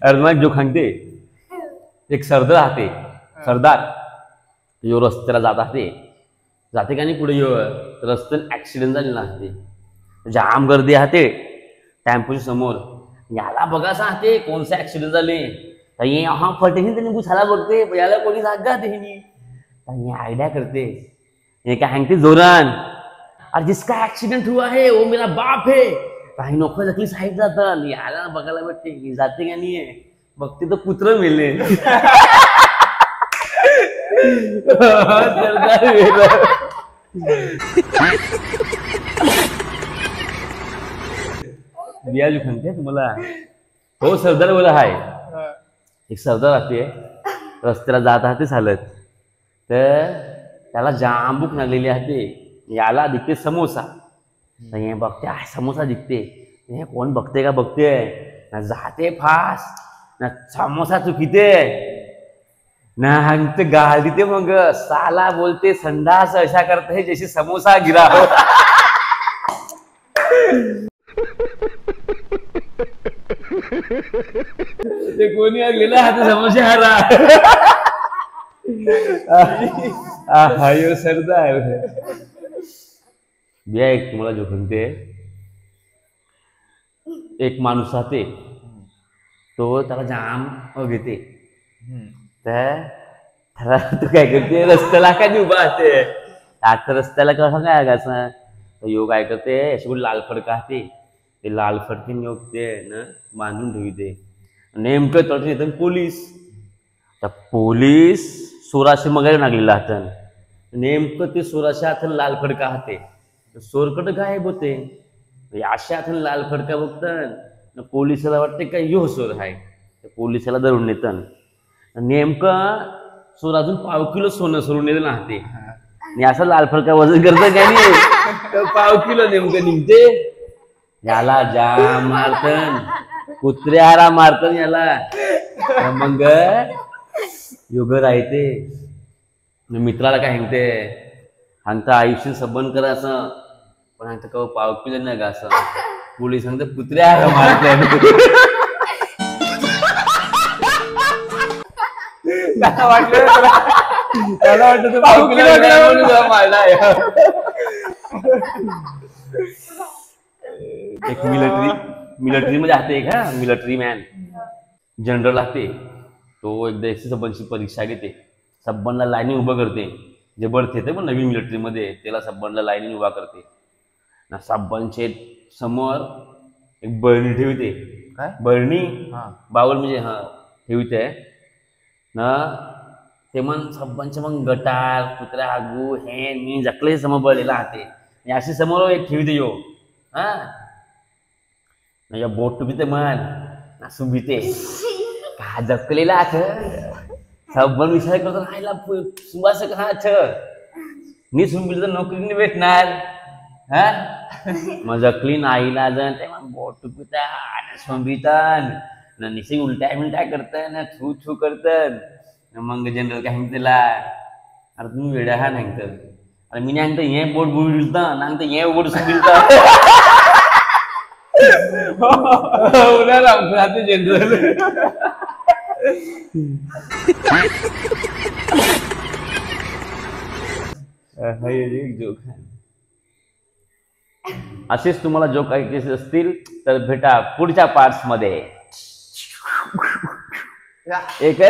अर्धनाक जो सांगते एक सरदार राहते सरदार यो रस्त्याला जाते का नाही पुढे यो रस्त्यात ऍक्सिडेंट झालेला असते जाम गर्दी राहते टेम्पोच्या समोर याला बघा सांगते कोणसा ऍक्सिडेंट झाले ये हा फटेही त्याने घुसायला बघते याला कोणी जागा ते आयडिया करते ये क्या सांगते जोरान और जिसका एक्सीडेंट हुआ है वो मेरा बाप है काही नोकर जखली साईड जातात याला बघायला भेटते जाते का नाही बघते तर पुत्र मेले बिया जो सांगते तुम्हाला हो सरदार बोला हाय एक सरदार राहते रस्त्याला जात राहते चालत तर त्याला जाम भूक लागलेली आहे याला दिखते समोसा हे बघते समोसा दिखते हे कोण बघते का बघते ना जाते फास्ट ना समोसा चुकीते ना हंगते गाल देते मग साला बोलते संडास ऐसा करते है जैसे समोसा गिरा हो ते कोणी गेला हात समोसा हरा हायो सरदार बिया एक तुम्हाला जो सांगते एक माणूस राहते तो त्याला जाम घेते त्याला तू काय करते रस्त्याला काय उभा असते आता रस्त्याला कसं काय आगायचं योग काय करते अशी लाल फडका असते ते लाल फडके योग ते ना बांधून ठेवते नेमकं तळून येतं पोलीस त्या पोलीस सोराशे मगायला लागलेला हातन नेमकं ते सोराशे हातन लाल फडका हाते सोरकट गायब होते अशा हातन लाल फडका बघतात पोलिसाला वाटते का यो सोर आहे पोलिसाला धरून नेतं नेमकं सोर अजून पाव किलो सोनं सोडून नेलं नाहते आणि असं लाल फडका वजन करतं का नाही पाव किलो नेमकं निघते याला जाम मारतन कुत्र्याला मारतन याला मग योग राहते मित्राला काय सांगते सांगता आयुष्य सबंध करायचं पण सांगता का पाव किलो नाही का असं पोलीस सांगते कुत्र्याला मारतन त्याला वाटतं पाव किलो मारला एक मिलिटरी मध्ये असते एक हा मिलिटरी मॅन जनरल असते तो एकदा एसटी सबनची परीक्षा घेते सबनला लाईनी उभं करते जे बर्थ येते पण नवीन मिलिटरी मध्ये त्याला सबनला लाईनी उभा करते ना सबनचे समोर एक बरणी ठेवते काय बरणी बाउल म्हणजे हा ठेवते ना ते मग सबनचे मग गटार कुत्रा हागू हे मी जकले समोर बळलेला हाते अशी समोर एक ठेवते यो हा या बोट टुबीते मन नासू भीते का जपलेला आठ सबन विचार करतो राहायला सुवास का मी सुंबिल तर नोकरीने भेटणार हा मग जकली नाहीला जण ते मग बोट टुबीता सोंबितान ना निशी उलट्या मिलट्या करतात ना थू थू करतात मग जनरल काय म्हणतेला अरे तुम्ही वेड्या हा नाही तर अरे मी नाही सांगतो हे बोट बुडी दिलता ना हे बोट सुंबिलता जनरल जोक असेच तुम्हाला जोक ऐकायचे असतील तर भेटा पुढच्या पार्ट्स मध्ये एक